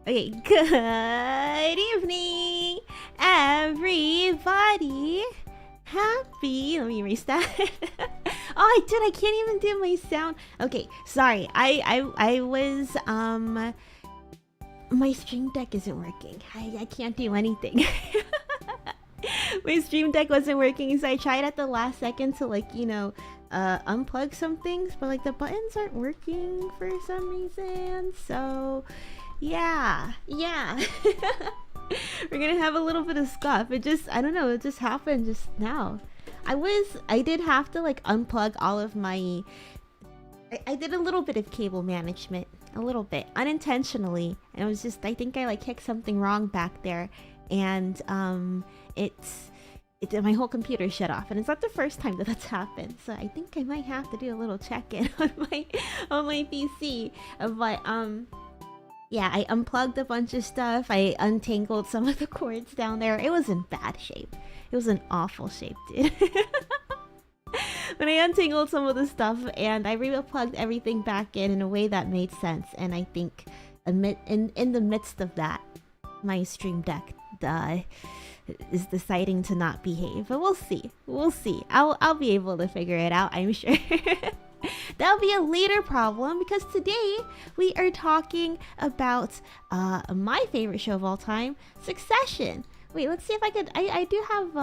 Okay, good evening, everybody. Happy. Let me erase that. Oh, I can't even do my sound. Okay, sorry. I was my stream deck isn't working. I can't do anything. My stream deck wasn't working, so I tried at the last second to unplug some things, but like the buttons aren't working for some reason. So yeah. We're gonna have a little bit of scuff. I don't know, it just happened just now. I did have to like unplug all of my I did a little bit of cable management, a little bit unintentionally, and it was just, I think I like kicked something wrong back there, and my whole computer shut off, and it's not the first time that that's happened. So I think I might have to do a little check-in on my PC. But yeah, I unplugged a bunch of stuff. I untangled some of the cords down there. It was in bad shape. It was in awful shape, dude. But I untangled some of the stuff and I re-plugged everything back in a way that made sense. And I think in the midst of that, my stream deck is deciding to not behave. But we'll see. We'll see. I'll be able to figure it out, I'm sure. That'll be a later problem, because today we are talking about my favorite show of all time, Succession. Wait, let's see if I could... I do have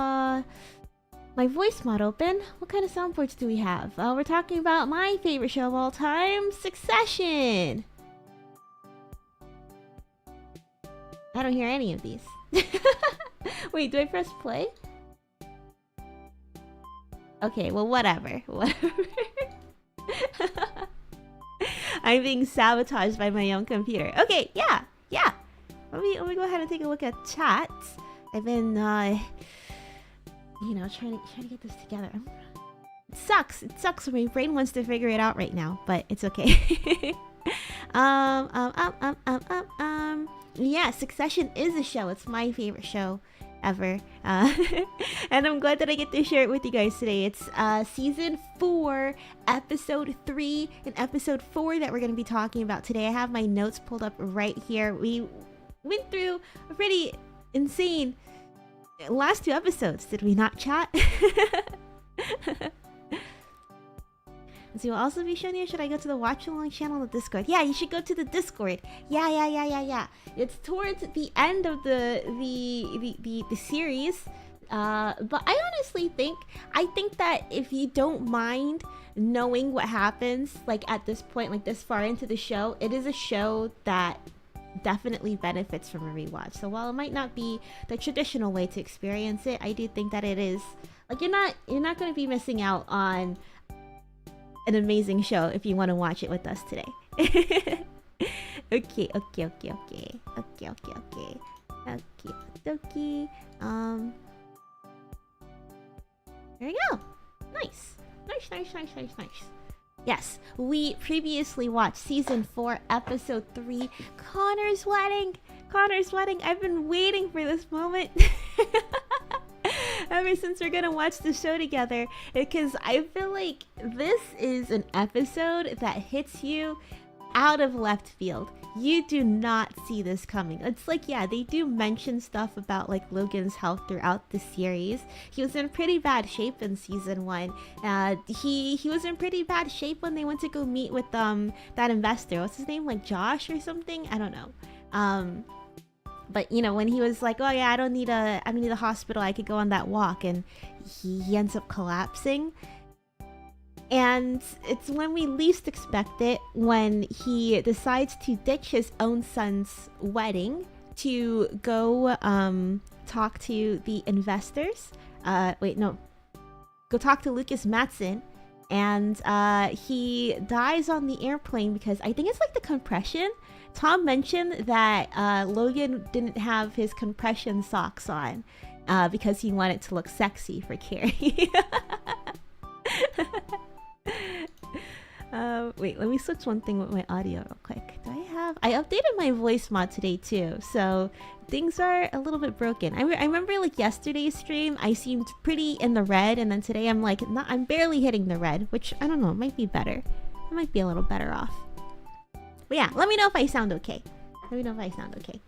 my voice mod open. What kind of soundboards do we have? We're talking about my favorite show of all time, Succession. I don't hear any of these. Wait, do I press play? Okay, well, whatever. I'm being sabotaged by my own computer. Okay, yeah. Let me go ahead and take a look at chat. I've been, trying to get this together. It sucks when my brain wants to figure it out right now, but it's okay. Yeah, Succession is a show. It's my favorite show ever. And I'm glad that I get to share it with you guys today. It's season 4, episode 3, and episode 4 that we're going to be talking about today. I have my notes pulled up right here. We went through a pretty insane last 2 episodes, did we not, chat? So we'll also be showing you, should I go to the Watchalong channel on the Discord? Yeah, you should go to the Discord. Yeah. It's towards the end of the series. But I honestly think that if you don't mind knowing what happens, like at this point, like this far into the show, it is a show that definitely benefits from a rewatch. So while it might not be the traditional way to experience it, I do think that it is, like, you're not going to be missing out on an amazing show if you want to watch it with us today. Okay. There you go. Nice. Yes, we previously watched season 4, episode 3, Connor's wedding. I've been waiting for this moment ever since we're gonna watch the show together, because I feel like this is an episode that hits you out of left field. You do not see this coming. It's like, yeah, they do mention stuff about like Logan's health throughout the series. He was in pretty bad shape in season 1. He was in pretty bad shape when they went to go meet with that investor. What's his name? Like Josh or something? I don't know. But when he was like, oh yeah, I don't need a hospital, I could go on that walk, and he ends up collapsing. And it's when we least expect it, when he decides to ditch his own son's wedding to go talk to the investors. Go talk to Lucas Matson. And he dies on the airplane because I think it's like the compression. Tom mentioned that Logan didn't have his compression socks on because he wanted to look sexy for Carrie. Wait, let me switch one thing with my audio real quick. I updated my voice mod today too, so things are a little bit broken. I remember like yesterday's stream, I seemed pretty in the red, and then today I'm like, I'm barely hitting the red, which I don't know, might be better. I might be a little better off. But yeah, let me know if I sound okay. Let me know if I sound okay.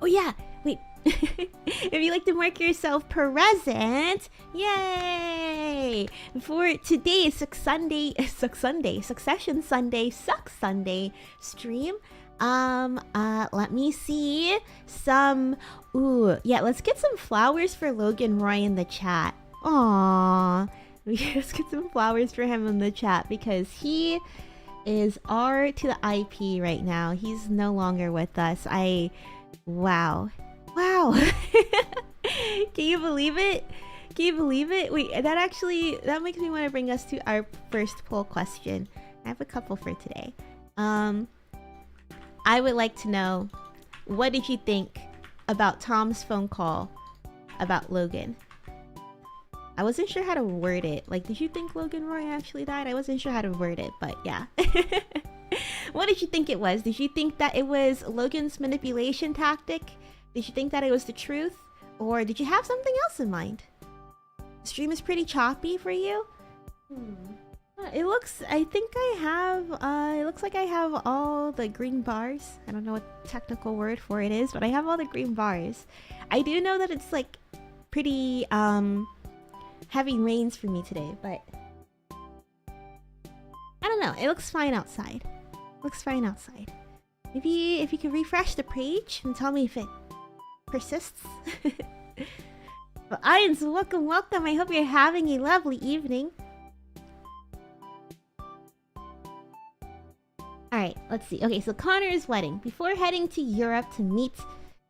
Oh yeah, wait. If you'd like to mark yourself present, yay! For today's Succession Sunday, Suck Sunday stream. Let me see some. Ooh, yeah. Let's get some flowers for Logan Roy in the chat. Aww, let's get some flowers for him in the chat because he is R to the IP right now. He's no longer with us. Wow. Can you believe it? Can you believe it? Wait, that makes me want to bring us to our first poll question. I have a couple for today. I would like to know, what did you think about Tom's phone call about Logan? I wasn't sure how to word it. Like, did you think Logan Roy actually died? I wasn't sure how to word it, but yeah. What did you think it was? Did you think that it was Logan's manipulation tactic? Did you think that it was the truth? Or did you have something else in mind? The stream is pretty choppy for you? It looks like I have all the green bars. I don't know what technical word for it is, but I have all the green bars. I do know that it's like pretty heavy rains for me today, but I don't know. It looks fine outside. Maybe if you could refresh the page and tell me if it persists. But Ians, welcome. I hope you're having a lovely evening. Alright, let's see. Okay, so Connor's wedding. Before heading to Europe to meet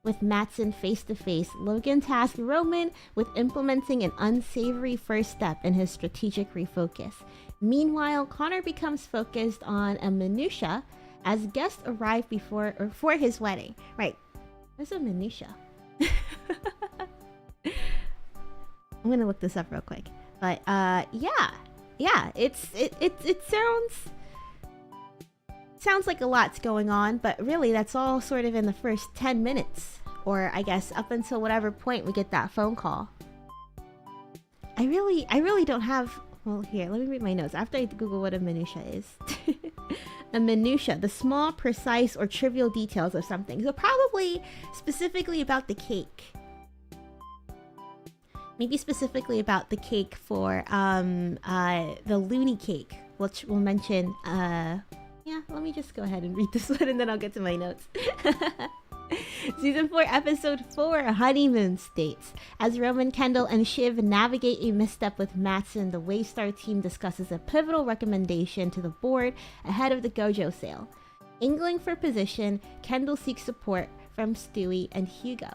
with Matsson face to face, Logan tasked Roman with implementing an unsavory first step in his strategic refocus. Meanwhile, Connor becomes focused on a minutia as guests arrive for his wedding. Right. There's a minutia. I'm gonna look this up real quick. But yeah. It sounds like a lot's going on, but really that's all sort of in the first 10 minutes, or I guess up until whatever point we get that phone call. I really don't have. Well, here, let me read my notes after I Google what a minutia is. A minutia, the small, precise, or trivial details of something. So probably specifically about the cake. Maybe specifically about the cake for the loony cake, which we'll mention. Yeah, let me just go ahead and read this one and then I'll get to my notes. Season 4, Episode 4, Honeymoon states, as Roman, Kendall, and Shiv navigate a misstep with Matsson, the Waystar team discusses a pivotal recommendation to the board ahead of the Gojo sale. Angling for position, Kendall seeks support from Stewie and Hugo.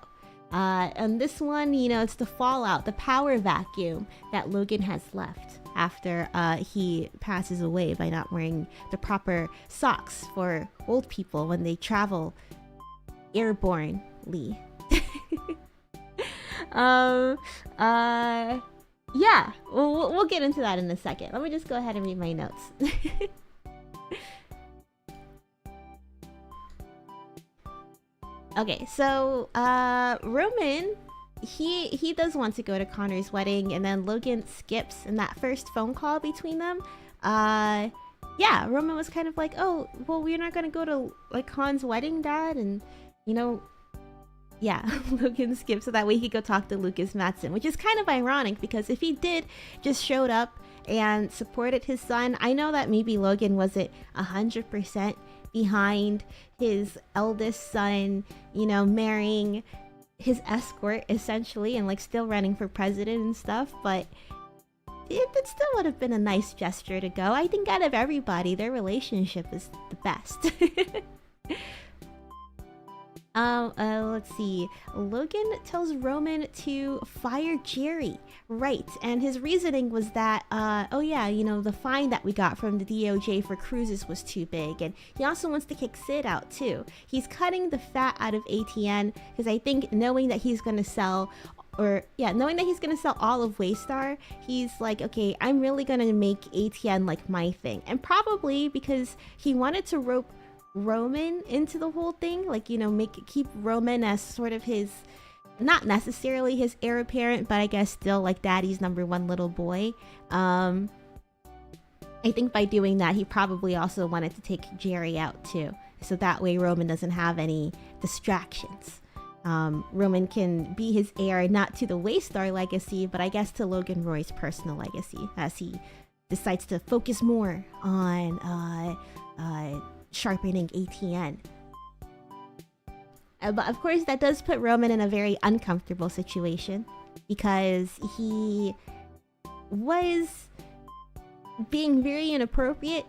And this one, you know, it's the fallout, the power vacuum that Logan has left after he passes away by not wearing the proper socks for old people when they travel airbornely. Yeah, we'll get into that in a second. Let me just go ahead and read my notes. Okay, so Roman, he does want to go to Connor's wedding, and then Logan skips in that first phone call between them. Yeah, Roman was kind of like, oh, well, we're not gonna go to like Han's wedding, Dad, and you know, yeah, Logan skipped so that way he could go talk to Lucas Matsson, which is kind of ironic because if he did just showed up and supported his son, I know that maybe Logan wasn't 100% behind his eldest son, you know, marrying his escort essentially and like still running for president and stuff, but it still would have been a nice gesture to go. I think out of everybody, their relationship is the best. Let's see. Logan tells Roman to fire Jerry. Right, and his reasoning was that, oh yeah, you know, the fine that we got from the DOJ for cruises was too big, and he also wants to kick Sid out too. He's cutting the fat out of ATN, because I think knowing that he's gonna sell, knowing that he's gonna sell all of Waystar, he's like, okay, I'm really gonna make ATN like my thing. And probably because he wanted to rope Roman into the whole thing, like, you know, keep Roman as sort of his, not necessarily his heir apparent, but I guess still like daddy's number one little boy. I think by doing that, he probably also wanted to take Jerry out too. So that way Roman doesn't have any distractions. Roman can be his heir not to the Waystar legacy, but I guess to Logan Roy's personal legacy, as he decides to focus more on sharpening ATN. But of course, that does put Roman in a very uncomfortable situation, because he was being very inappropriate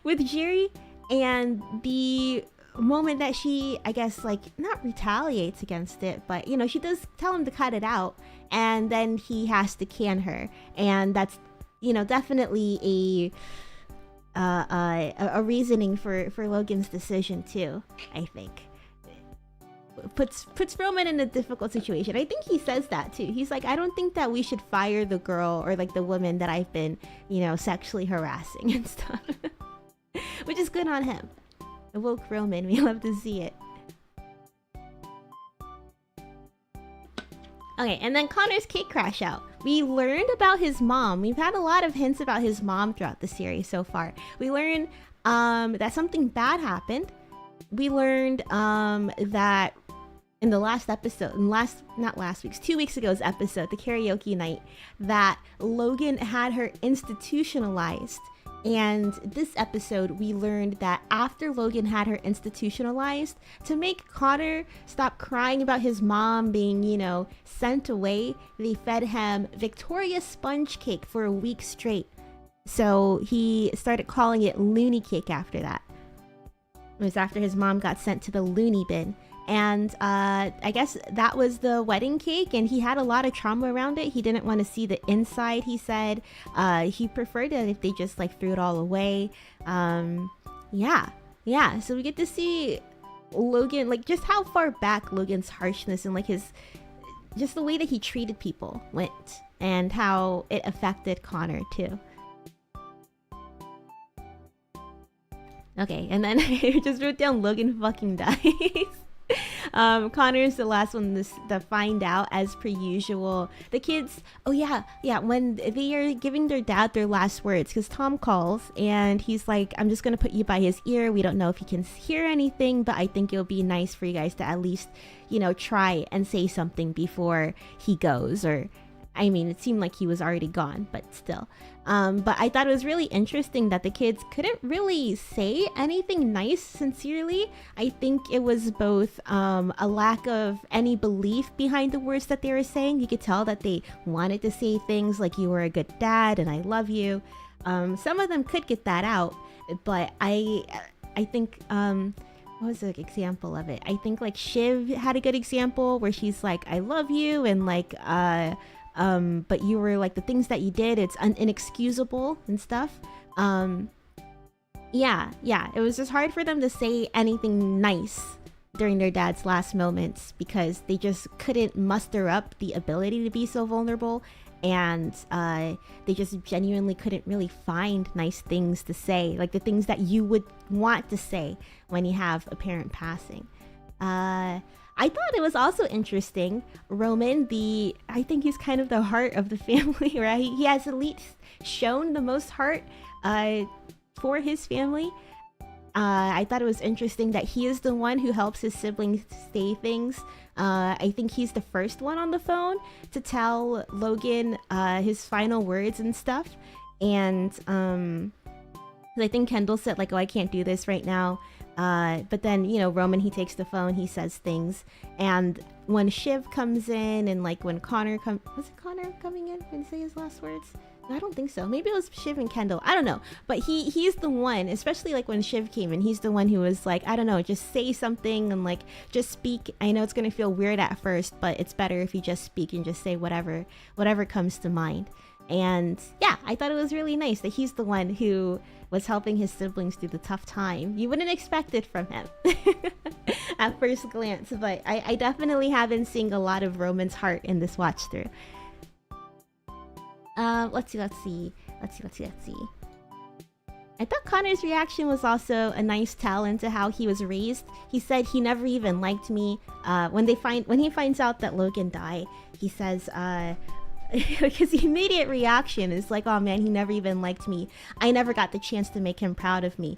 with Jerry, and the moment that she, I guess, like, not retaliates against it, but, you know, she does tell him to cut it out, and then he has to can her, and that's, you know, definitely a reasoning for Logan's decision too, I think. Puts Roman in a difficult situation. I think he says that too. He's like, I don't think that we should fire the girl or like the woman that I've been, you know, sexually harassing and stuff. Which is good on him. Woke Roman, we love to see it. Okay, and then Connor's cake crash out. We learned about his mom. We've had a lot of hints about his mom throughout the series so far. We learned that something bad happened. We learned that in the last episode, not last week's, 2 weeks ago's episode, the karaoke night, that Logan had her institutionalized. And this episode, we learned that after Logan had her institutionalized, to make Connor stop crying about his mom being, you know, sent away, they fed him Victoria sponge cake for a week straight. So he started calling it loony cake after that. It was after his mom got sent to the loony bin. And I guess that was the wedding cake, and he had a lot of trauma around it. He didn't want to see the inside, he said. He preferred it if they just like threw it all away. Yeah, so we get to see Logan, like just how far back Logan's harshness and like his, just the way that he treated people went, and how it affected Connor too. Okay, and then I just wrote down Logan fucking dies. Connor's the last one to find out, as per usual. The kids, oh yeah, when they are giving their dad their last words, because Tom calls and he's like, I'm just gonna put you by his ear. We don't know if he can hear anything, but I think it'll be nice for you guys to at least, you know, try and say something before he goes. Or, I mean, it seemed like he was already gone, but still. But I thought it was really interesting that the kids couldn't really say anything nice sincerely. I think it was both a lack of any belief behind the words that they were saying. You could tell that they wanted to say things like, you were a good dad and I love you. Some of them could get that out, but I think what was the example of it? I think like Shiv had a good example where she's like, I love you, and like but you were like, the things that you did, it's inexcusable and stuff. Yeah, it was just hard for them to say anything nice during their dad's last moments, because they just couldn't muster up the ability to be so vulnerable, and they just genuinely couldn't really find nice things to say, like the things that you would want to say when you have a parent passing. I thought it was also interesting, Roman, I think he's kind of the heart of the family, right? He has at least shown the most heart for his family. I thought it was interesting that he is the one who helps his siblings say things. I think he's the first one on the phone to tell Logan his final words and stuff. And I think Kendall said like, oh, I can't do this right now. But then, you know, Roman, he takes the phone, he says things, and when Shiv comes in, and like when Connor was it Connor coming in and say his last words? I don't think so. Maybe it was Shiv and Kendall. I don't know. But he's the one, especially like when Shiv came in, he's the one who was like, I don't know, just say something and like just speak. I know it's gonna feel weird at first, but it's better if you just speak and just say whatever comes to mind. And yeah, I thought it was really nice that he's the one who was helping his siblings through the tough time. You wouldn't expect it from him at first glance, but I definitely have been seeing a lot of Roman's heart in this watch through. Let's see. I thought Connor's reaction was also a nice tell into how he was raised. He said he never even liked me. When he finds out that Logan died, he says, because the immediate reaction is like, oh man, he never even liked me. I never got the chance to make him proud of me.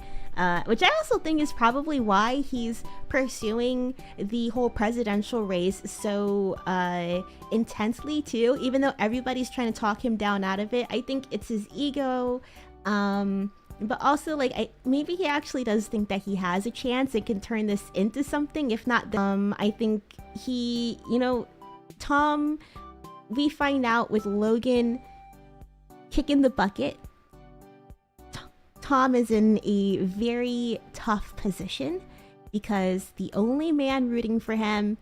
Which I also think is probably why he's pursuing the whole presidential race so intensely too, even though everybody's trying to talk him down out of it. I think it's his ego, but also like maybe he actually does think that he has a chance and can turn this into something. If not, I think he, you know, Tom, we find out with Logan kicking the bucket, Tom is in a very tough position because the only man rooting for him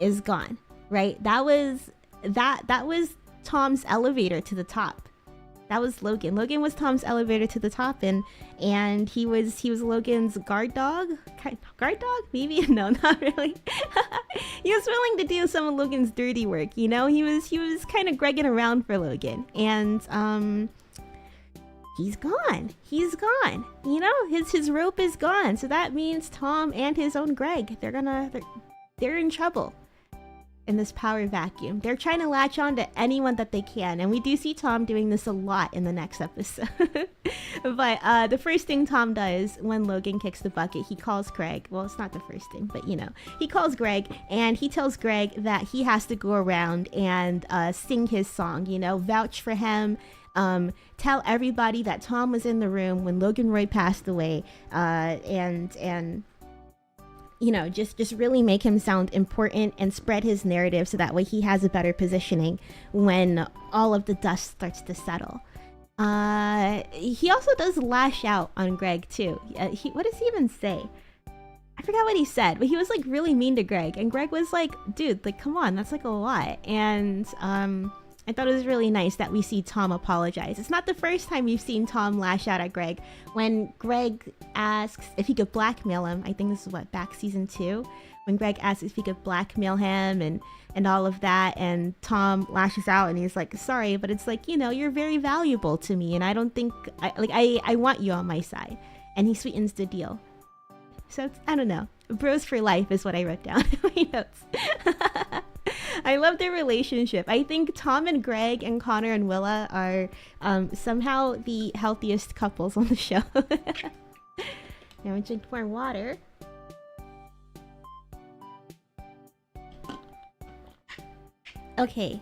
is gone, right? That was Tom's elevator to the top. That was Logan. Logan was Tom's elevator to the top, and he was Logan's guard dog. Guard dog? Maybe? No, not really. He was willing to do some of Logan's dirty work, you know? He was kind of gregging around for Logan, and he's gone. He's gone. You know, his rope is gone. So that means Tom and his own Greg, they're in trouble in this power vacuum. They're trying to latch on to anyone that they can, and we do see Tom doing this a lot in the next episode. But the first thing Tom does when Logan kicks the bucket, he calls Greg. Well, it's not the first thing, but you know, he calls Greg and he tells Greg that he has to go around and sing his song, you know, vouch for him, tell everybody that Tom was in the room when Logan Roy passed away, and you know, just really make him sound important and spread his narrative so that way he has a better positioning when all of the dust starts to settle. He also does lash out on Greg too. What does he even say? I forgot what he said, but he was like really mean to Greg, and Greg was like, dude, like, come on, that's like a lot. And I thought it was really nice that we see Tom apologize. It's not the first time we've seen Tom lash out at Greg. When Greg asks if he could blackmail him, I think this is back season 2, when Greg asks if he could blackmail him and all of that, and Tom lashes out and he's like, sorry, but it's like, you know, you're very valuable to me, and I don't think, I want you on my side. And he sweetens the deal. So, I don't know. Bros for life is what I wrote down in my notes. I love their relationship. I think Tom and Greg and Connor and Willa are somehow the healthiest couples on the show. Now I drink more water. Okay,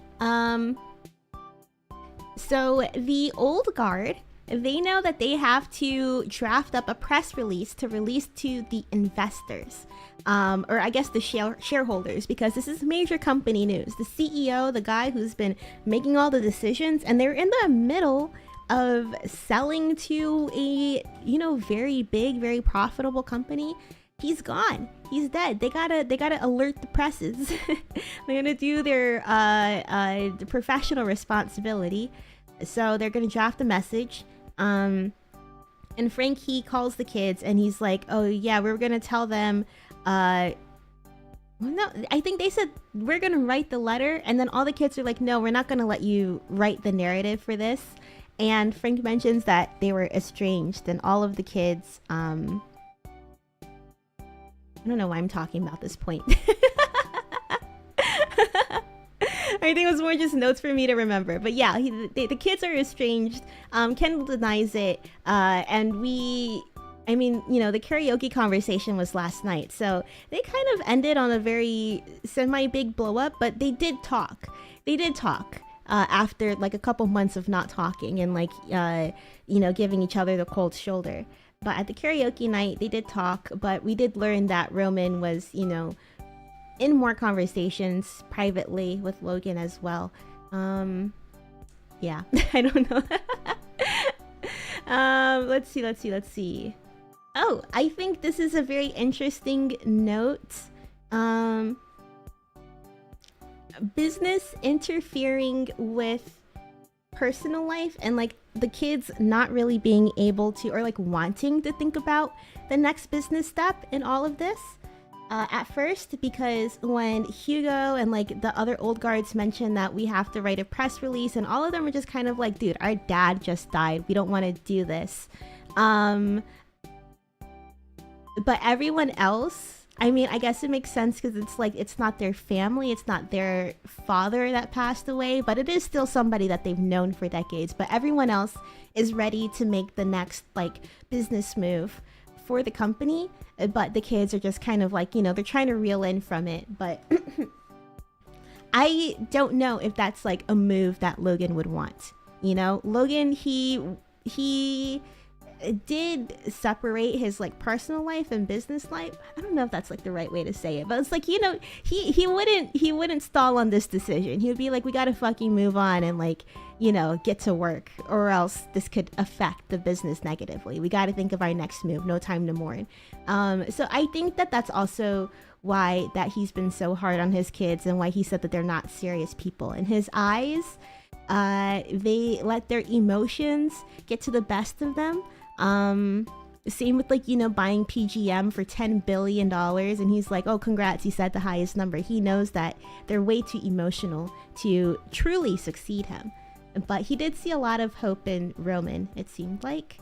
so the old guard, they know that they have to draft up a press release to release to the investors, or I guess the shareholders, because this is major company news. The CEO, the guy who's been making all the decisions, and they're in the middle of selling to a, you know, very big, very profitable company. He's gone. He's dead. They gotta alert the presses. They're gonna do their professional responsibility. So they're gonna draft a message. And Frank, he calls the kids and he's like, oh yeah, we're gonna tell them, no, I think they said we're gonna write the letter, and then all the kids are like, no, we're not gonna let you write the narrative for this. And Frank mentions that they were estranged, and all of the kids, I don't know why I'm talking about this point. I think it was more just notes for me to remember. But yeah, the kids are estranged. Kendall denies it. And I mean, you know, the karaoke conversation was last night. So they kind of ended on a very semi-big blow up, but they did talk. They did talk after like a couple months of not talking and like, you know, giving each other the cold shoulder. But at the karaoke night, they did talk, but we did learn that Roman was, you know, in more conversations privately with Logan as well. Yeah, I don't know. Let's see. Oh, I think this is a very interesting note. Business interfering with personal life, and like the kids not really being able to, or like wanting to think about the next business step in all of this at first, because when Hugo and like the other old guards mentioned that we have to write a press release, and all of them were just kind of like, dude, our dad just died, we don't want to do this. But everyone else I mean, I guess it makes sense because it's like it's not their family, it's not their father that passed away, but it is still somebody that they've known for decades. But everyone else is ready to make the next like business move for the company, but the kids are just kind of like, you know, they're trying to reel in from it. But I don't know if that's like a move that Logan would want. You know, Logan, he did separate his like personal life and business life. I don't know if that's like the right way to say it, but it's like, you know, he wouldn't stall on this decision. He would be like, we gotta fucking move on and like, you know, get to work, or else this could affect the business negatively. We gotta think of our next move. No time to mourn. So I think that that's also why that he's been so hard on his kids, and why he said that they're not serious people. In his eyes, they let their emotions get to the best of them. Same with like, you know, buying PGM for $10 billion, and he's like, oh, congrats, he said the highest number. He knows that they're way too emotional to truly succeed him. But he did see a lot of hope in Roman, it seemed like.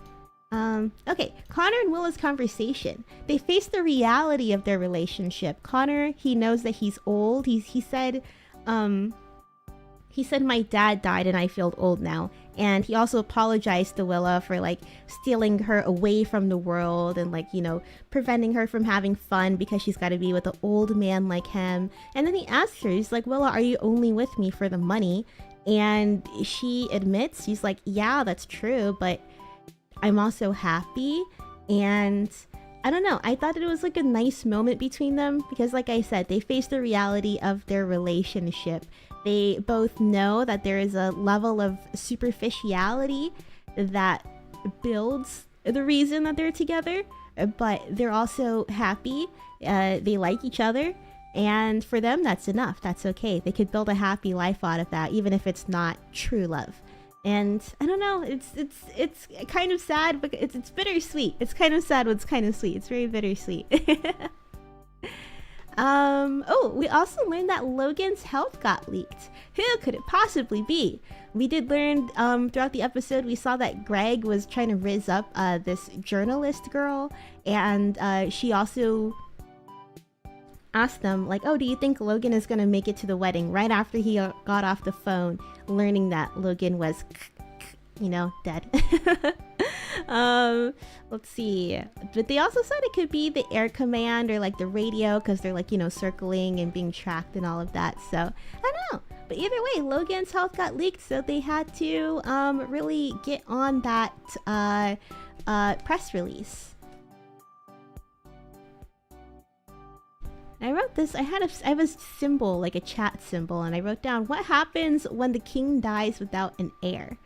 Okay, Connor and Willa's conversation. They face the reality of their relationship. Connor, he knows that he's old. He said, my dad died and I feel old now. And he also apologized to Willa for like stealing her away from the world and like, you know, preventing her from having fun because she's got to be with an old man like him. And then he asks her, he's like, Willa, are you only with me for the money? And she admits, she's like, yeah, that's true, but I'm also happy. And I don't know, I thought it was like a nice moment between them because, like I said, they face the reality of their relationship. They both know that there is a level of superficiality that builds the reason that they're together, but they're also happy. They like each other, and for them, that's enough. That's okay. They could build a happy life out of that, even if it's not true love. And I don't know, it's kind of sad, but it's bittersweet. It's kind of sad, but it's kind of sweet. It's very bittersweet. Oh, we also learned that Logan's health got leaked. Who could it possibly be? We did learn throughout the episode, we saw that Greg was trying to rizz up this journalist girl, and she also asked them like, oh, do you think Logan is gonna make it to the wedding? Right after he got off the phone learning that Logan was, you know, dead. Let's see, but they also said it could be the air command or like the radio, because they're like, you know, circling and being tracked and all of that. So I don't know, but either way, Logan's health got leaked, so they had to really get on that press release. I wrote this, I have a symbol, like a chat symbol, and I wrote down, what happens when the king dies without an heir?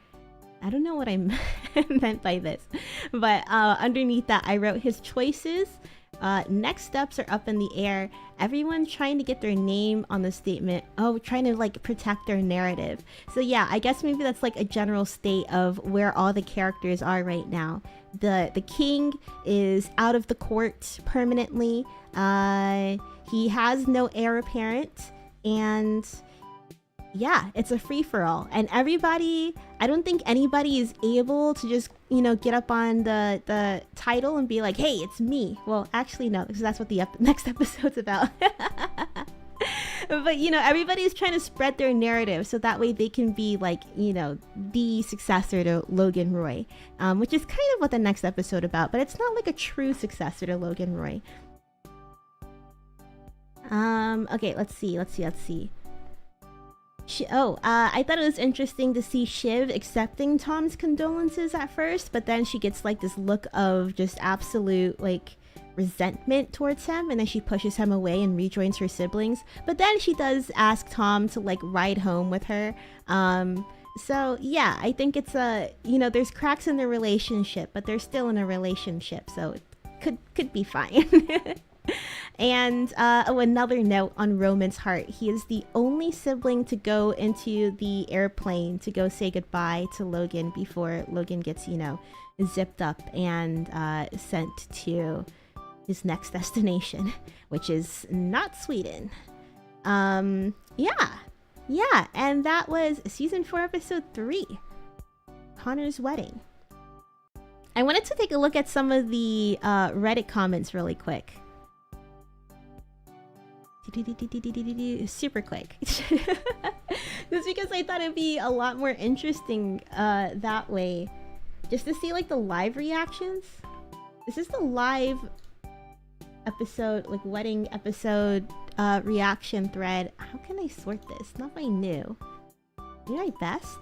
I don't know what I meant by this, but underneath that I wrote his choices. Next steps are up in the air. Everyone's trying to get their name on the statement. Oh, trying to like protect their narrative. So yeah, I guess maybe that's like a general state of where all the characters are right now. The king is out of the court permanently. He has no heir apparent, and yeah, it's a free-for-all, and everybody, I don't think anybody is able to just, you know, get up on the title and be like, hey, it's me. Well, actually no, because that's what the next episode's about. But you know, everybody's trying to spread their narrative so that way they can be like, you know, the successor to Logan Roy, which is kind of what the next episode about, but it's not like a true successor to Logan Roy. Okay, let's see. I thought it was interesting to see Shiv accepting Tom's condolences at first, but then she gets like this look of just absolute like resentment towards him, and then she pushes him away and rejoins her siblings. But then she does ask Tom to like ride home with her. So yeah, I think it's you know, there's cracks in their relationship, but they're still in a relationship, so it could be fine. And another note on Roman's heart. He is the only sibling to go into the airplane to go say goodbye to Logan before Logan gets, you know, zipped up and sent to his next destination, which is not Sweden. Yeah, and that was season 4, episode 3, Connor's wedding. I wanted to take a look at some of the Reddit comments really quick. super quick. Just because I thought it'd be a lot more interesting that way, just to see like the live reactions. This is the live episode, like wedding episode reaction thread. How can I sort this? Not my new. Do my best.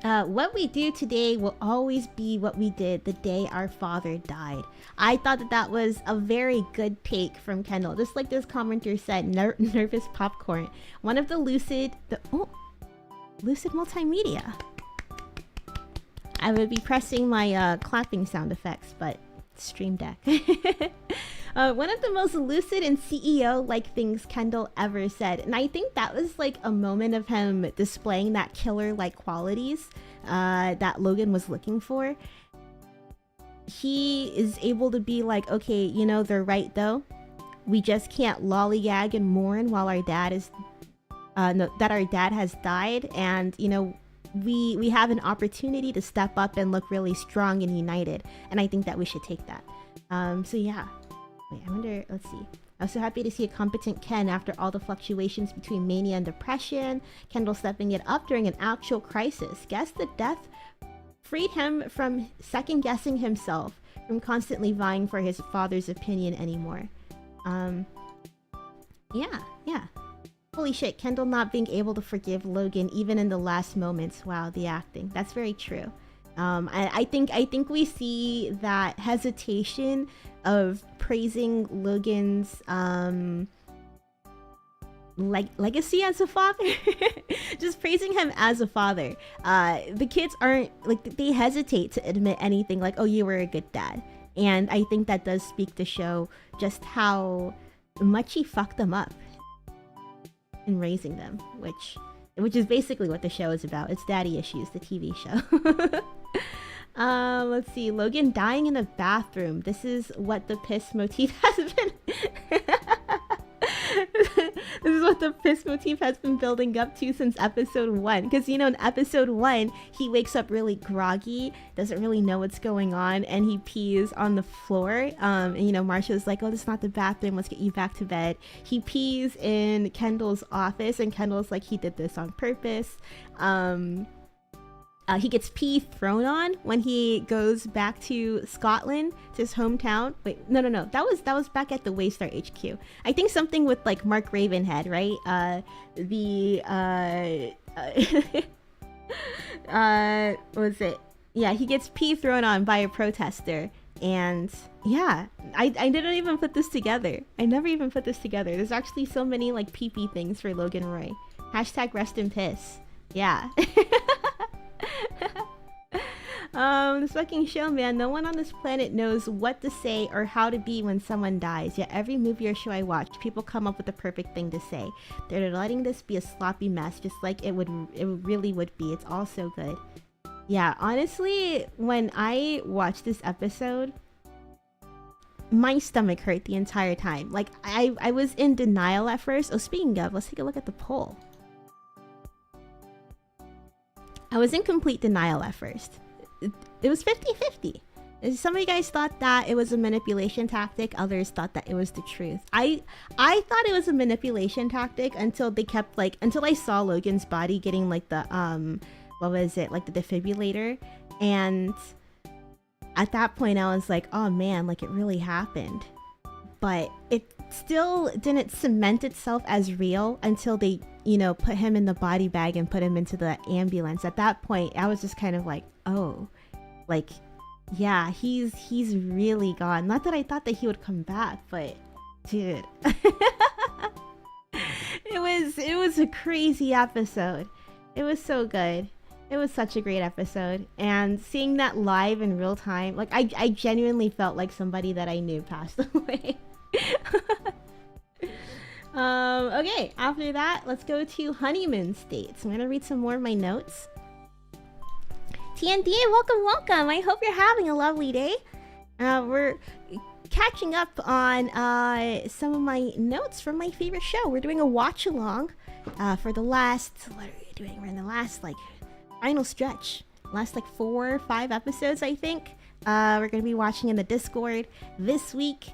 What we do today will always be what we did the day our father died. I thought that that was a very good take from Kendall. Just like this commenter said, nervous popcorn. One of the lucid multimedia. I would be pressing my clapping sound effects, but Stream Deck. One of the most lucid and CEO-like things Kendall ever said. And I think that was like a moment of him displaying that killer-like qualities that Logan was looking for. He is able to be like, okay, you know, they're right though. We just can't lollygag and mourn while our dad is... that our dad has died. And, you know, we have an opportunity to step up and look really strong and united. And I think that we should take that. So yeah. Wait, I wonder, let's see. I was so happy to see a competent Ken after all the fluctuations between mania and depression. Kendall stepping it up during an actual crisis. Guess the death freed him from second-guessing himself, from constantly vying for his father's opinion anymore. Yeah. Holy shit, Kendall not being able to forgive Logan even in the last moments. Wow, the acting. That's very true. I think we see that hesitation of praising Logan's legacy as a father. Just praising him as a father. The kids aren't like, they hesitate to admit anything like, oh, you were a good dad. And I think that does speak to show just how much he fucked them up in raising them, which is basically what the show is about. It's Daddy Issues, the TV show. Let's see. Logan dying in a bathroom. This is what the piss motif has been. This is what the piss motif has been building up to since episode 1. Because, you know, in episode 1, he wakes up really groggy, doesn't really know what's going on, and he pees on the floor. And, you know, Marsha's like, oh, this is not the bathroom. Let's get you back to bed. He pees in Kendall's office, and Kendall's like, he did this on purpose. He gets pee thrown on when he goes back to Scotland, to his hometown. Wait, no. That was back at the Waystar HQ. I think something with like Mark Ravenhead, right? What was it? Yeah, he gets pee thrown on by a protester. And yeah, I didn't even put this together. I never even put this together. There's actually so many like pee-pee things for Logan Roy. Hashtag rest in piss. Yeah. This fucking show, man. No one on this planet knows what to say or how to be when someone dies. Yet every movie or show I watch, people come up with the perfect thing to say. They're letting this be a sloppy mess, just like it really would be. It's all so good. Yeah, honestly, when I watched this episode, my stomach hurt the entire time. Like, I was in denial at first. Oh, speaking of, let's take a look at the poll. I was in complete denial at first. It was 50-50. Some of you guys thought that it was a manipulation tactic. Others thought that it was the truth. I thought it was a manipulation tactic until they kept like, until I saw Logan's body getting like the what was it, like the defibrillator, and at that point I was like, oh man, like it really happened. But it still didn't cement itself as real until they, you know, put him in the body bag and put him into the ambulance. At that point I was just kind of like, oh, like, yeah, he's really gone. Not that I thought that he would come back, but dude. it was a crazy episode. It was so good. It was such a great episode, and seeing that live in real time, like I genuinely felt like somebody that I knew passed away. Okay, after that, let's go to honeymoon states. I'm gonna read some more of my notes. TND, welcome. I hope you're having a lovely day. We're catching up on some of my notes from my favorite show. We're doing a watch along for the last, what are we doing? We're in the last like final stretch, last like 4 or 5 episodes, I think. We're gonna be watching in the Discord this week.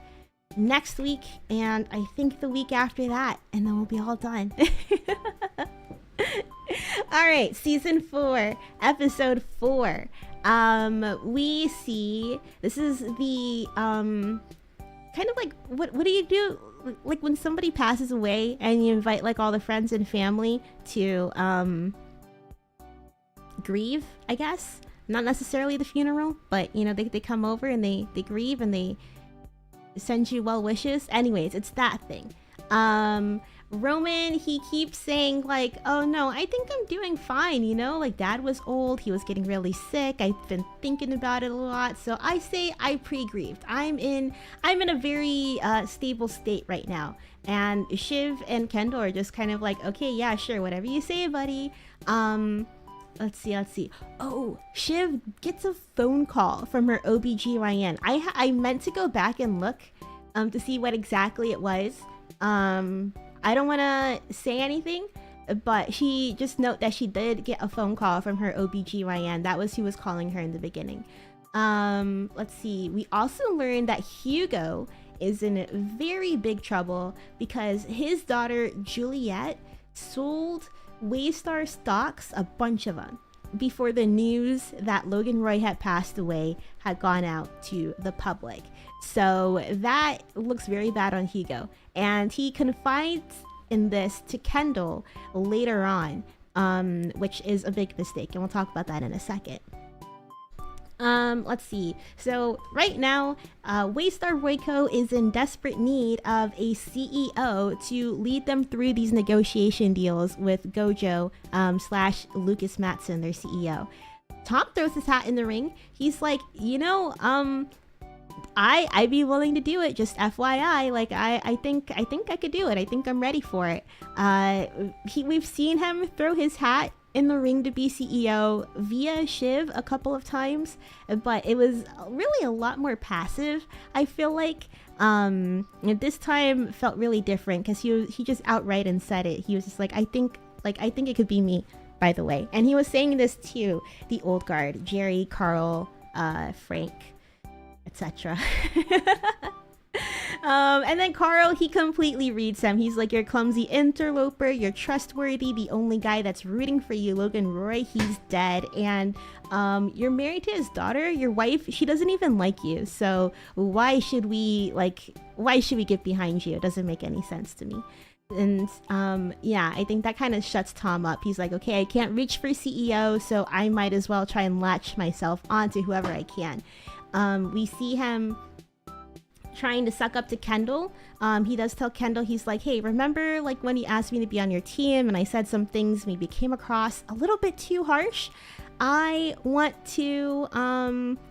next week, and I think the week after that, and then we'll be all done. All right, season 4, episode 4. We see, this is the kind of like, what do you do like when somebody passes away and you invite like all the friends and family to grieve, I guess. Not necessarily the funeral, but you know, they come over and they grieve and they send you well wishes. Anyways, it's that thing. Roman, he keeps saying like, oh no, I think I'm doing fine, you know, like dad was old, he was getting really sick, I've been thinking about it a lot, so I say I pre-grieved. I'm in a very stable state right now. And Shiv and Kendall are just kind of like, okay, yeah, sure, whatever you say, buddy. Let's see. Oh, Shiv gets a phone call from her OBGYN. I meant to go back and look to see what exactly it was. I don't want to say anything, but she just note that she did get a phone call from her OBGYN. That was who was calling her in the beginning. Let's see. We also learned that Hugo is in very big trouble because his daughter Juliet sold Waystar stocks, a bunch of them, before the news that Logan Roy had passed away had gone out to the public. So that looks very bad on Hugo. And he confides in this to Kendall later on, which is a big mistake. And we'll talk about that in a second. Let's see. So right now, Waystar Royco is in desperate need of a CEO to lead them through these negotiation deals with Gojo / Lucas Matson, their CEO. Tom throws his hat in the ring. He's like, you know, I'd be willing to do it. Just FYI, like I think I could do it. I think I'm ready for it. We've seen him throw his hat in the ring to be CEO via Shiv a couple of times, but it was really a lot more passive. I feel like this time felt really different because he just outright and said it. He was just like, I think it could be me, by the way. And he was saying this to the old guard, Jerry, Carl, Frank, etc. And then Carl, he completely reads him. He's like, you're clumsy interloper, you're trustworthy, the only guy that's rooting for you, Logan Roy, he's dead, and you're married to his daughter, your wife, she doesn't even like you, so why should we get behind you? It doesn't make any sense to me. And yeah, I think that kind of shuts Tom up. He's like, okay, I can't reach for CEO, so I might as well try and latch myself onto whoever I can. We see him trying to suck up to Kendall. He does tell Kendall, he's like, hey, remember like when you asked me to be on your team and I said some things maybe came across a little bit too harsh? I want to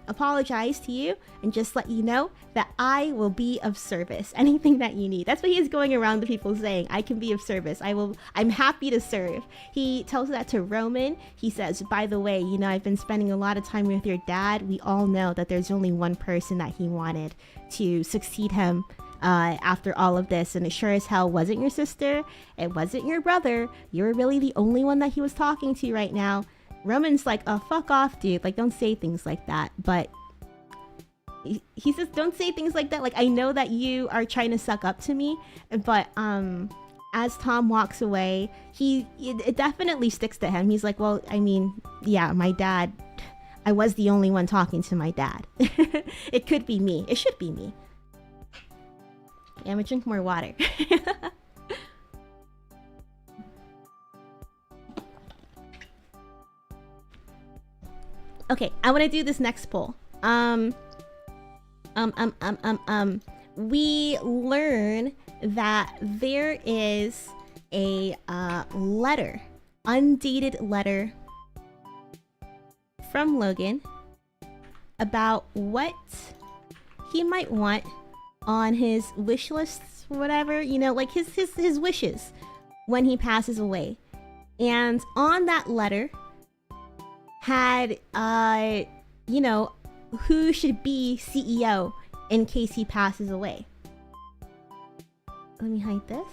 apologize to you and just let you know that I will be of service. Anything that you need. That's what he's going around to people saying. I can be of service. I'm happy to serve. He tells that to Roman. He says, by the way, you know, I've been spending a lot of time with your dad. We all know that there's only one person that he wanted to succeed him after all of this, and it sure as hell wasn't your sister. It wasn't your brother. You're really the only one that he was talking to right now. Roman's like, oh, fuck off, dude. Like, don't say things like that. But he says, don't say things like that. Like, I know that you are trying to suck up to me. But as Tom walks away, it definitely sticks to him. He's like, well, I mean, yeah, my dad, I was the only one talking to my dad. It could be me. It should be me. Yeah, I'm gonna drink more water. Okay, I want to do this next poll. We learn that there is a letter, undated letter from Logan about what he might want on his wish lists, whatever, you know, like his wishes when he passes away. And on that letter had, you know, who should be CEO in case he passes away. Let me hide this.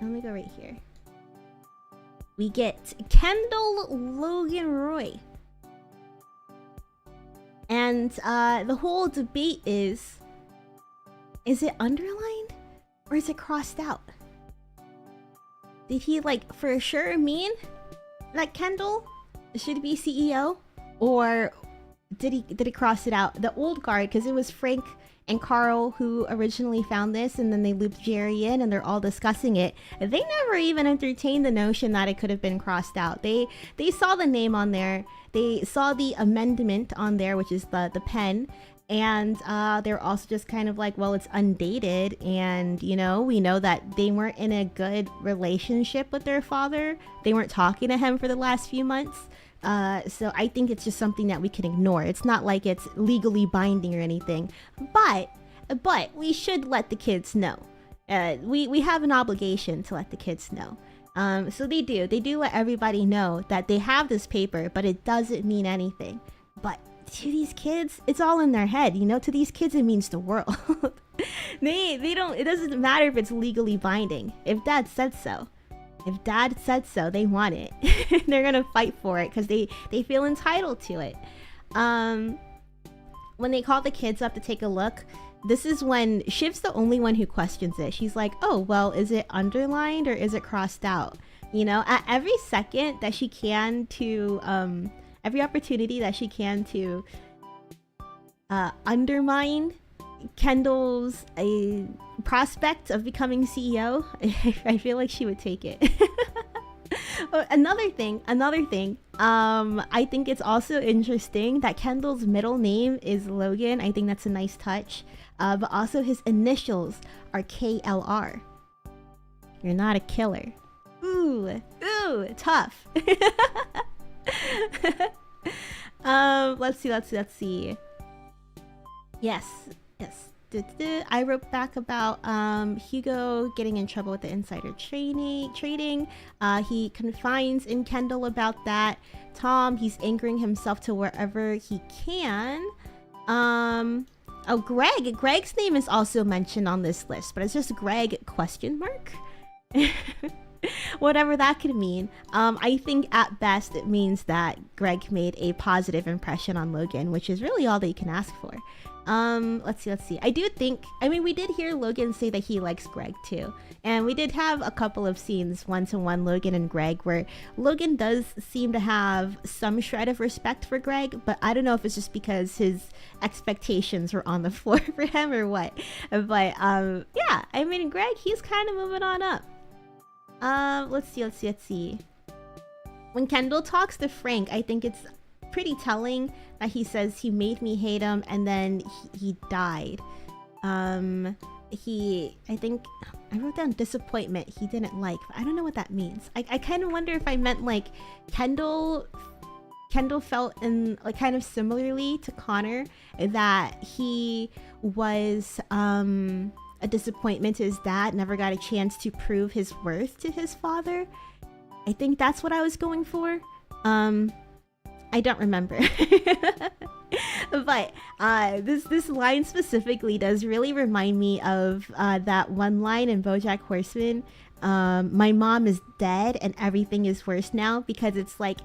Let me go right here. We get Kendall Logan Roy. And the whole debate is, Is it underlined or is it crossed out? Did he like for sure mean that Kendall should be CEO, or did he cross it out? The old guard, because it was Frank and Carl who originally found this, and then they looped Jerry in and they're all discussing it. They never even entertained the notion that it could have been crossed out. They saw the name on there, they saw the amendment on there, which is the pen, and they're also just kind of like, well, it's undated, and you know, we know that they weren't in a good relationship with their father. They weren't talking to him for the last few months. So I think it's just something that we can ignore. It's not like it's legally binding or anything, but we should let the kids know. We have an obligation to let the kids know. So they do let everybody know that they have this paper, but it doesn't mean anything. But to these kids, it's all in their head, you know. To these kids, it means the world. they don't, it doesn't matter if it's legally binding. If dad said so, they want it. They're gonna fight for it because they feel entitled to it. When they call the kids up to take a look, this is when Shiv's the only one who questions it. She's like, oh, well, is it underlined or is it crossed out? You know, at every second that she can to every opportunity that she can to undermine Kendall's prospect of becoming CEO, I feel like she would take it. Another thing, I think it's also interesting that Kendall's middle name is Logan. I think that's a nice touch. But also his initials are KLR. You're not a killer. Ooh, tough. Let's see. Yes. I wrote back about Hugo getting in trouble with the insider trading. He confides in Kendall about that. Tom, he's anchoring himself to wherever he can. Oh, Greg's name is also mentioned on this list, but it's just Greg ? Whatever that could mean. I think at best it means that Greg made a positive impression on Logan, which is really all that you can ask for. Let's see. I do think, I mean, we did hear Logan say that he likes Greg too. And we did have a couple of scenes, one-to-one, Logan and Greg, where Logan does seem to have some shred of respect for Greg, but I don't know if it's just because his expectations were on the floor for him or what. But, yeah, I mean, Greg, he's kind of moving on up. Let's see. When Kendall talks to Frank, I think it's pretty telling that he says he made me hate him and then he died. I think I wrote down disappointment he didn't like, but I don't know what that means. I kind of wonder if I meant like Kendall felt in like kind of similarly to Connor that he was a disappointment to his dad, never got a chance to prove his worth to his father. I think that's what I was going for. I don't remember. But this line specifically does really remind me of that one line in BoJack Horseman. My mom is dead and everything is worse now, because it's like,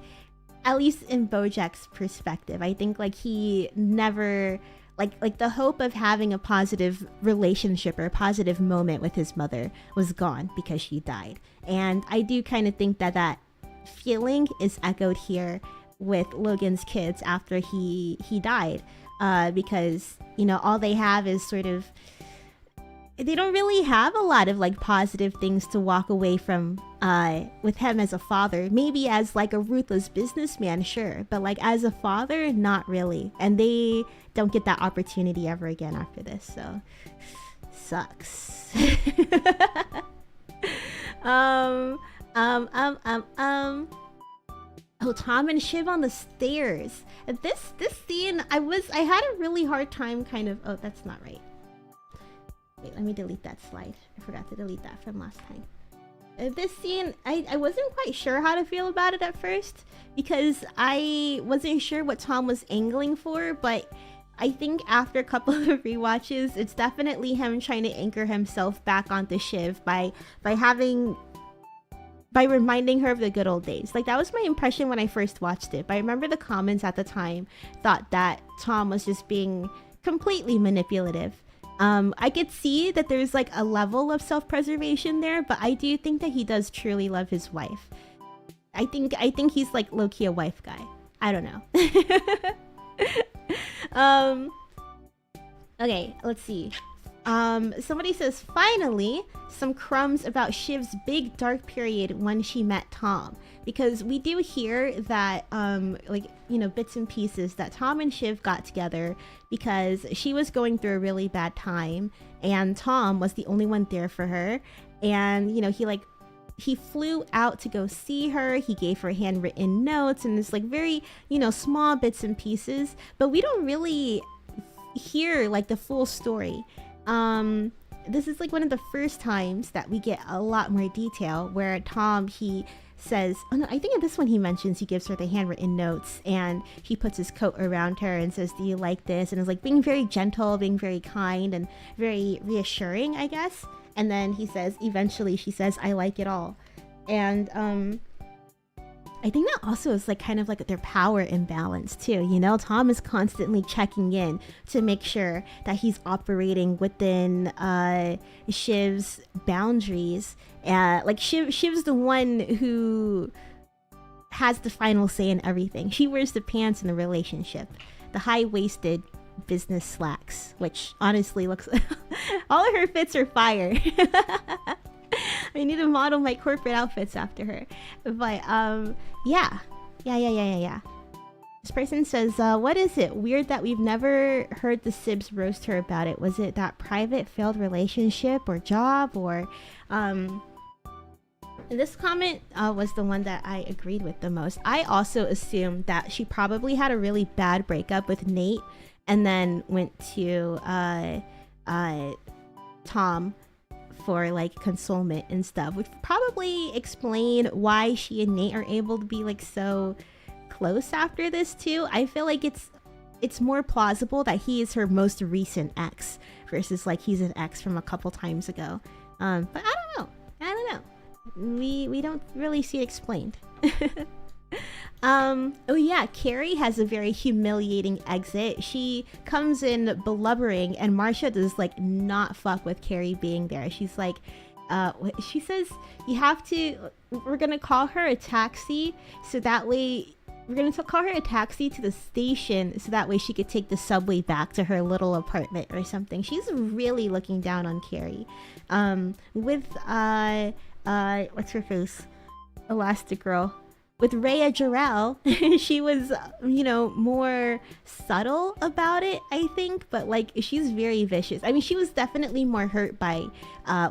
at least in BoJack's perspective, I think like he never like the hope of having a positive relationship or a positive moment with his mother was gone because she died. And I do kind of think that feeling is echoed here with Logan's kids after he died, because, you know, all they have is sort of, they don't really have a lot of like positive things to walk away from with him as a father. Maybe as like a ruthless businessman, sure, but like as a father, not really. And they don't get that opportunity ever again after this, so sucks. Oh, Tom and Shiv on the stairs. This scene, I had a really hard time kind of, oh, that's not right. Wait, let me delete that slide. I forgot to delete that from last time. This scene, I wasn't quite sure how to feel about it at first, because I wasn't sure what Tom was angling for, but I think after a couple of rewatches, it's definitely him trying to anchor himself back onto Shiv by reminding her of the good old days. Like, that was my impression when I first watched it, but I remember the comments at the time thought that Tom was just being completely manipulative. I could see that there's like a level of self-preservation there, but I do think that he does truly love his wife. I think he's like low-key a wife guy. I don't know. Okay, let's see. Somebody says, finally, some crumbs about Shiv's big dark period when she met Tom. Because we do hear that, like, you know, bits and pieces that Tom and Shiv got together because she was going through a really bad time and Tom was the only one there for her. And, you know, he flew out to go see her. He gave her handwritten notes and it's like very, you know, small bits and pieces. But we don't really hear like the full story. This is like one of the first times that we get a lot more detail where Tom, he says, oh no, I think in this one he mentions he gives her the handwritten notes and he puts his coat around her and says, do you like this? And is like being very gentle, being very kind and very reassuring, I guess. And then he says, eventually she says, I like it all. And I think that also is like kind of like their power imbalance too, you know? Tom is constantly checking in to make sure that he's operating within Shiv's boundaries. Like Shiv's the one who has the final say in everything. She wears the pants in the relationship, the high-waisted business slacks, which honestly looks all of her fits are fire. I need to model my corporate outfits after her. But yeah. This person says, what is it? Weird that we've never heard the Sibs roast her about it. Was it that private failed relationship or job or this comment was the one that I agreed with the most. I also assumed that she probably had a really bad breakup with Nate and then went to Tom for like consolement and stuff, which probably explain why she and Nate are able to be like so close after this too. I feel like it's more plausible that he is her most recent ex versus like he's an ex from a couple times ago. But I don't know. We don't really see it explained. Oh yeah, Carrie has a very humiliating exit. She comes in blubbering and Marcia does like not fuck with Carrie being there. She's like, she says, we're gonna call her a taxi so that way, we're gonna call her a taxi to the station so that way she could take the subway back to her little apartment or something. She's really looking down on Carrie. With, what's her face? Elastigirl. With Reiya Jarrell, she was, you know, more subtle about it, I think, but like she's very vicious. I mean, she was definitely more hurt by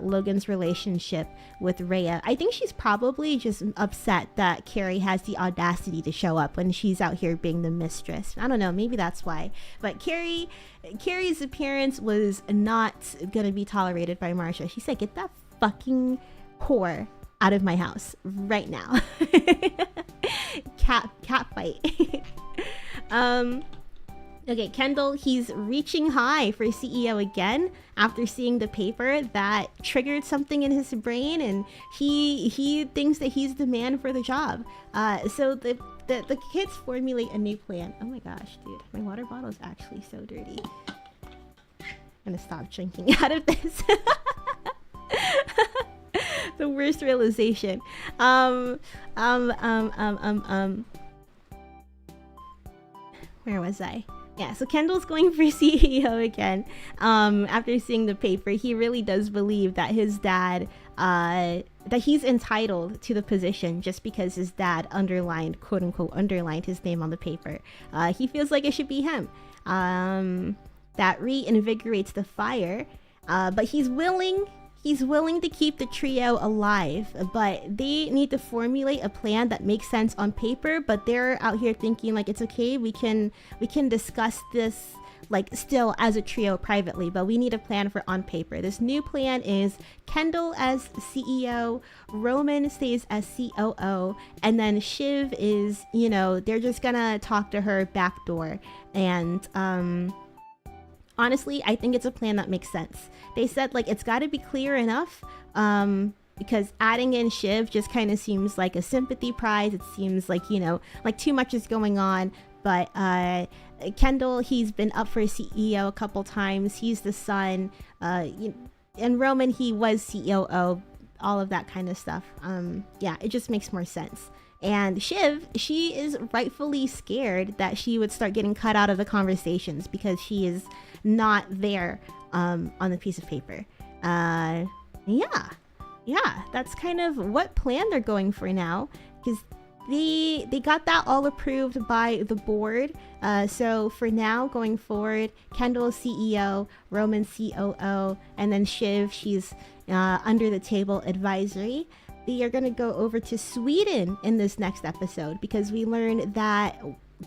Logan's relationship with Reiya. I think she's probably just upset that Carrie has the audacity to show up when she's out here being the mistress. I don't know, maybe that's why. But Carrie's appearance was not gonna be tolerated by Marcia. She said, get that fucking whore out of my house right now. cat fight. Okay, Kendall, he's reaching high for CEO again after seeing the paper that triggered something in his brain, and he thinks that he's the man for the job. So the kids formulate a new plan. Oh my gosh, dude, my water bottle is actually so dirty. I'm gonna stop drinking out of this. The worst realization. Where was I? Yeah, so Kendall's going for CEO again. After seeing the paper, he really does believe that his dad, that he's entitled to the position just because his dad underlined, quote unquote, underlined his name on the paper. He feels like it should be him. That reinvigorates the fire, but he's willing to keep the trio alive, but they need to formulate a plan that makes sense on paper, but they're out here thinking like, it's okay, we can discuss this like still as a trio privately, but we need a plan for on paper. This new plan is Kendall as CEO, Roman stays as COO, and then Shiv is, you know, they're just gonna talk to her backdoor. And honestly, I think it's a plan that makes sense. They said like it's got to be clear enough, because adding in Shiv just kind of seems like a sympathy prize. It seems like, you know, like too much is going on. but Kendall, he's been up for CEO a couple times. He's the son. And Roman, he was COO, all of that kind of stuff. Yeah, it just makes more sense. And Shiv, she is rightfully scared that she would start getting cut out of the conversations because she is not there on the piece of paper. Yeah, that's kind of what plan they're going for now, because they got that all approved by the board. So for now, going forward, Kendall is CEO, Roman COO, and then Shiv, she's under the table advisory. They are going to go over to Sweden in this next episode because we learned that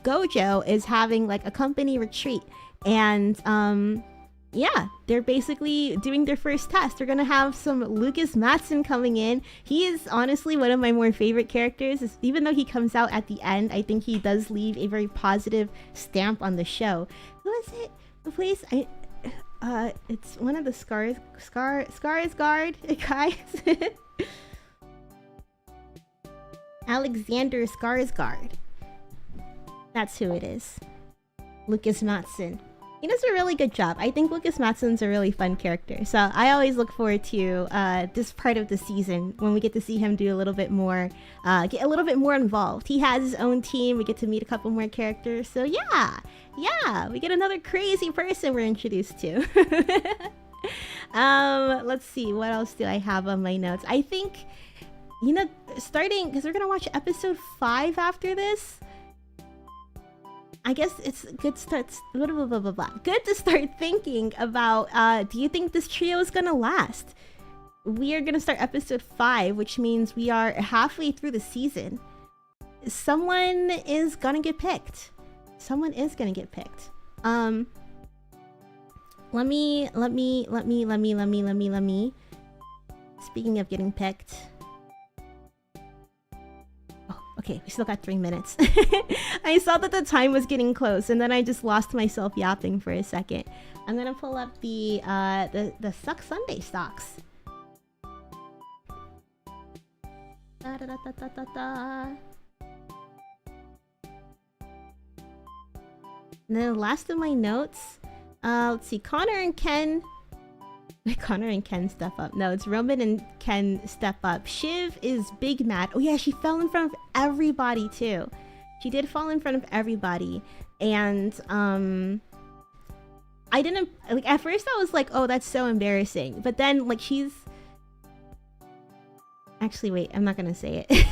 Gojo is having like a company retreat, and yeah, they're basically doing their first test. They're gonna have some Lucas Mattsson coming in. He is honestly one of my more favorite characters. Even though he comes out at the end, I think he does leave a very positive stamp on the show. Who is it? The place it's one of the Skarsgård guys. Alexander Skarsgård. That's who it is. Lucas Mattsson. He does a really good job. I think Lucas Matsson's a really fun character. So I always look forward to this part of the season when we get to see him do a little bit more, get a little bit more involved. He has his own team. We get to meet a couple more characters. So yeah, we get another crazy person we're introduced to. Let's see, what else do I have on my notes? I think, starting, because we're gonna watch episode 5 after this. I guess it's good good to start thinking about, do you think this trio is gonna last? We are gonna start episode 5, which means we are halfway through the season. Someone is gonna get picked. Let me. Speaking of getting picked. Okay, we still got 3 minutes. I saw that the time was getting close, and then I just lost myself yapping for a second. I'm gonna pull up the Suck Sunday stocks. And then the last of my notes. Let's see, Connor and Ken step up. No, it's Roman and Ken step up. Shiv is big mad. Oh yeah, she fell in front of everybody too. She did fall in front of everybody. And I didn't like, at first I was like, oh, that's so embarrassing. But then like she's actually, wait, I'm not gonna say it.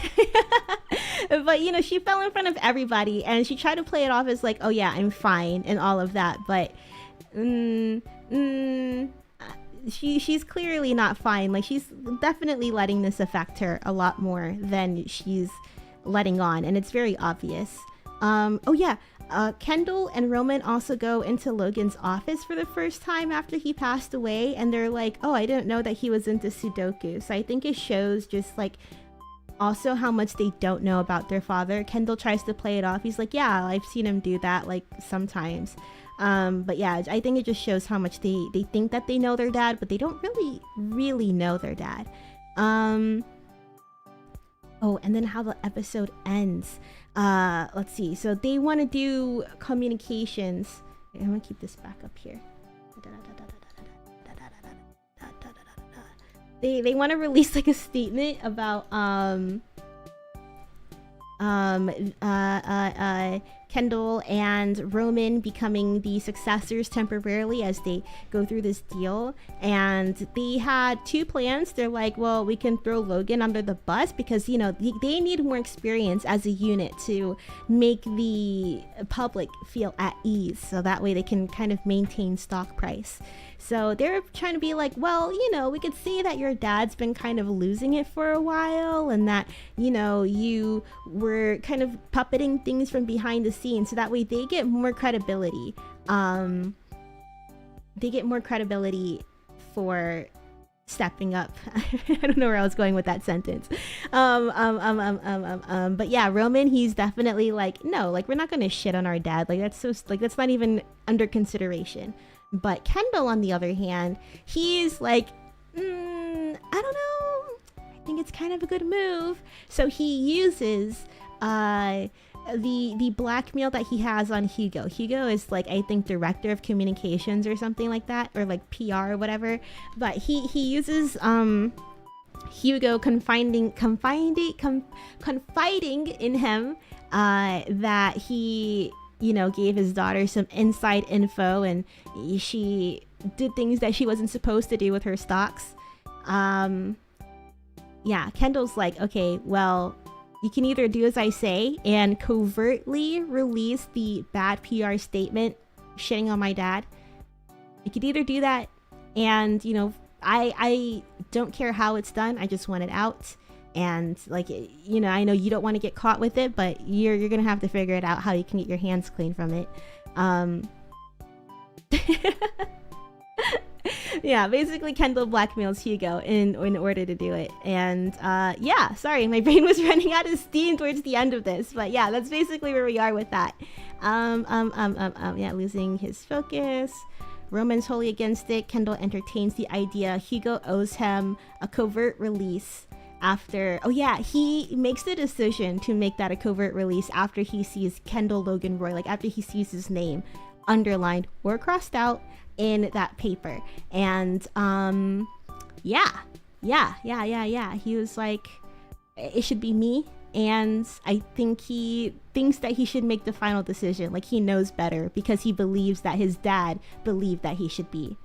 But she fell in front of everybody and she tried to play it off as like, oh yeah, I'm fine and all of that. But she's clearly not fine. Like, she's definitely letting this affect her a lot more than she's letting on, and it's very obvious. Oh yeah, Kendall and Roman also go into Logan's office for the first time after he passed away, and they're like, oh, I didn't know that he was into Sudoku. So I think it shows just like also how much they don't know about their father. Kendall tries to play it off. He's like, yeah, I've seen him do that like sometimes. But yeah, I think it just shows how much they think that they know their dad, but they don't really know their dad. Oh, and then how the episode ends. Let's see. So they want to do communications. I'm gonna keep this back up here. They want to release like a statement about Kendall and Roman becoming the successors temporarily as they go through this deal. And they had 2 plans. They're like, well, we can throw Logan under the bus because, they need more experience as a unit to make the public feel at ease. So that way they can kind of maintain stock price. So they're trying to be like, well, we could see that your dad's been kind of losing it for a while and that, you were kind of puppeting things from behind the scenes. So that way they get more credibility. They get more credibility for stepping up. I don't know where I was going with that sentence. But yeah, Roman, he's definitely like, no, like we're not gonna shit on our dad. Like that's not even under consideration. But Kendall, on the other hand, he's like, I don't know. I think it's kind of a good move. So he uses the blackmail that he has on Hugo. Hugo is like, I think, director of communications or something like that, or like PR or whatever. But he uses Hugo confiding in him that he, you know, gave his daughter some inside info and she did things that she wasn't supposed to do with her stocks. Yeah, Kendall's like, okay, well, you can either do as I say and covertly release the bad PR statement shitting on my dad. You could either do that and, you know, I don't care how it's done. I just want it out. And like, you know, I know you don't want to get caught with it, but you're going to have to figure it out how you can get your hands clean from it. Yeah, basically Kendall blackmails Hugo in order to do it. And yeah, sorry, my brain was running out of steam towards the end of this, but yeah, that's basically where we are with that. Yeah, losing his focus. Roman's wholly against it. Kendall entertains the idea. Hugo owes him a covert release after... Oh yeah, he makes the decision to make that a covert release after he sees Kendall Logan Roy, like after he sees his name underlined or crossed out in that paper. And yeah, he was like, it should be me. And I think he thinks that he should make the final decision. Like, he knows better because he believes that his dad believed that he should be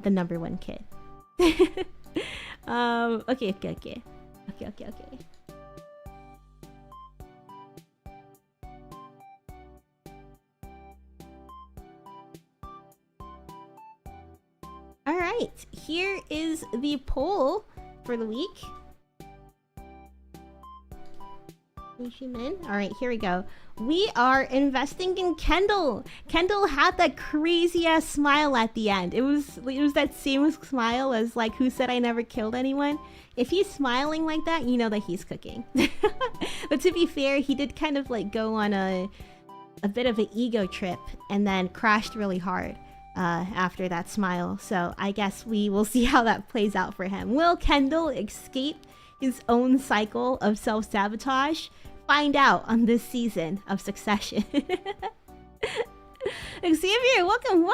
the #1 kid. Okay. All right, here is the poll for the week. All right, here we go. We are investing in Kendall. Kendall had that crazy ass smile at the end. It was that same smile as like Who Said I Never Killed Anyone. If he's smiling like that, you know that he's cooking. But to be fair, he did kind of like go on a bit of an ego trip and then crashed really hard after that smile. So I guess we will see how that plays out for him. Will Kendall escape his own cycle of self-sabotage? Find out on this season of Succession. Xavier, welcome.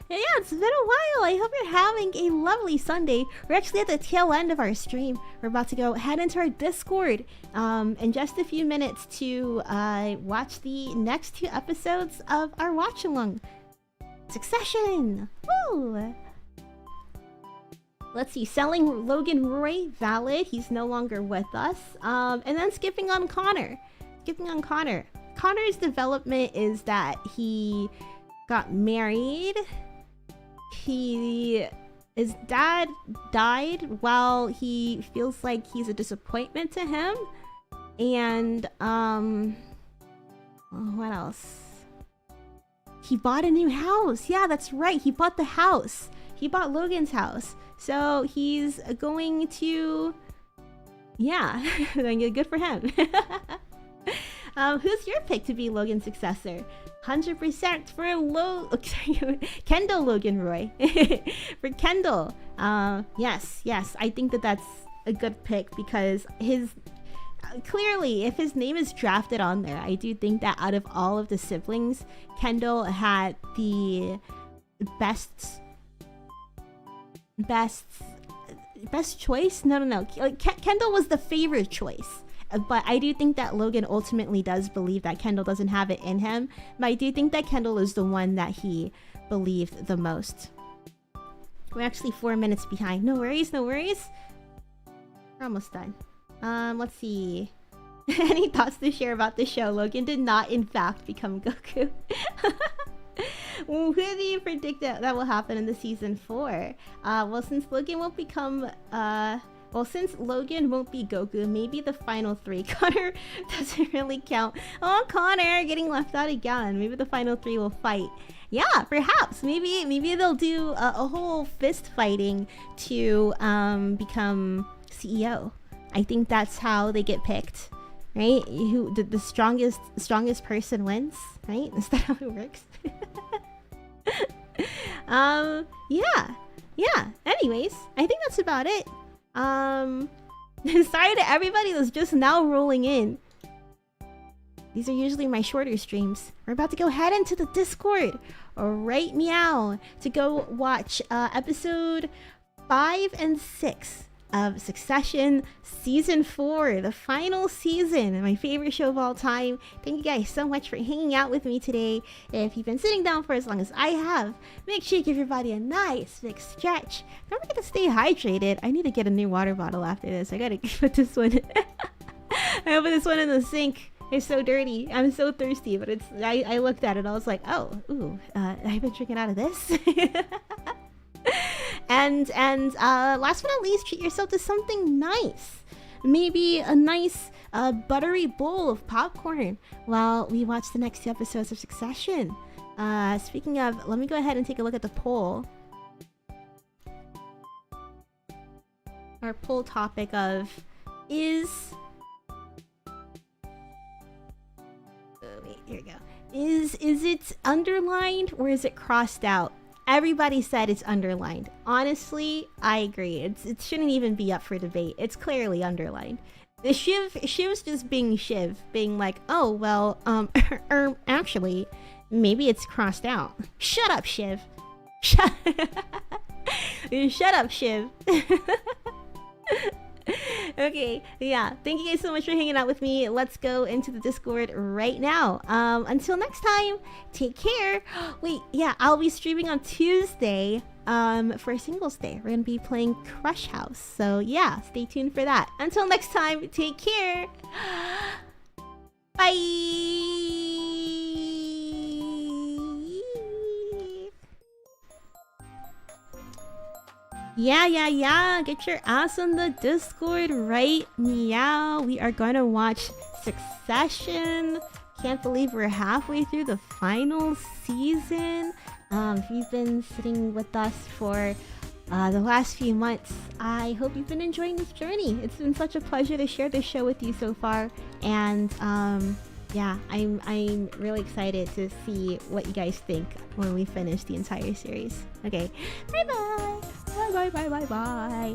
Yeah, it's been a while. I hope you're having a lovely Sunday. We're actually at the tail end of our stream. We're about to go head into our Discord in just a few minutes to watch the next 2 episodes of our Watchalong. Succession! Woo! Let's see, selling Logan Roy, valid. He's no longer with us. And then skipping on Connor. Connor's development is that he got married. His dad died while he feels like he's a disappointment to him. And, what else? He bought a new house. Yeah, that's right. He bought the house. He bought Logan's house. So he's going to... Yeah, good for him. Who's your pick to be Logan's successor? 100% for Kendall Logan Roy. For Kendall. Yes, I think that's a good pick because his... Clearly, if his name is drafted on there, I do think that out of all of the siblings, Kendall had the best choice. No. Like, Kendall was the favorite choice, but I do think that Logan ultimately does believe that Kendall doesn't have it in him. But I do think that Kendall is the one that he believed the most. We're actually 4 minutes behind. No worries. We're almost done. Let's see. Any thoughts to share about the show? Logan did not, in fact, become Goku. Who do you predict that will happen in the season 4? Well, since Logan won't be Goku, maybe the final 3. Connor doesn't really count. Oh, Connor getting left out again. Maybe the final 3 will fight. Yeah, perhaps. Maybe they'll do a whole fist fighting to become CEO. I think that's how they get picked, right? The strongest person wins, right? Is that how it works? Yeah. Anyways, I think that's about it. Sorry to everybody that's just now rolling in. These are usually my shorter streams. We're about to go head into the Discord right meow to go watch episode 5 and 6 of Succession Season 4, the final season, my favorite show of all time. Thank you guys so much for hanging out with me today. If you've been sitting down for as long as I have, make sure you give your body a nice big stretch. Don't forget to stay hydrated. I need to get a new water bottle after this. I gotta put this one I put this one in the sink. It's so dirty. I'm so thirsty, but I looked at it, I was like, oh, ooh, I've been drinking out of this. And last but not least, treat yourself to something nice. Maybe a nice buttery bowl of popcorn while we watch the next 2 episodes of Succession. Speaking of, let me go ahead and take a look at the poll. Our poll topic of is... wait, here we go. Is it underlined or is it crossed out? Everybody said it's underlined. Honestly, I agree. It shouldn't even be up for debate. It's clearly underlined. The Shiv's just being Shiv, being like, oh, well, actually, maybe it's crossed out. Shut up, Shiv. Shut up, Shiv. Okay, yeah, thank you guys so much for hanging out with me. Let's go into the Discord right now. Until next time, take care. Wait, yeah, I'll be streaming on Tuesday for Singles Day. We're gonna be playing Crush House, so yeah, stay tuned for that. Until next time, take care. Bye. Yeah, get your ass on the Discord right meow. We are gonna watch Succession. Can't believe we're halfway through the final season. If you've been sitting with us for the last few months, I hope you've been enjoying this journey. It's been such a pleasure to share this show with you so far, and yeah, I'm really excited to see what you guys think when we finish the entire series. Okay, bye bye.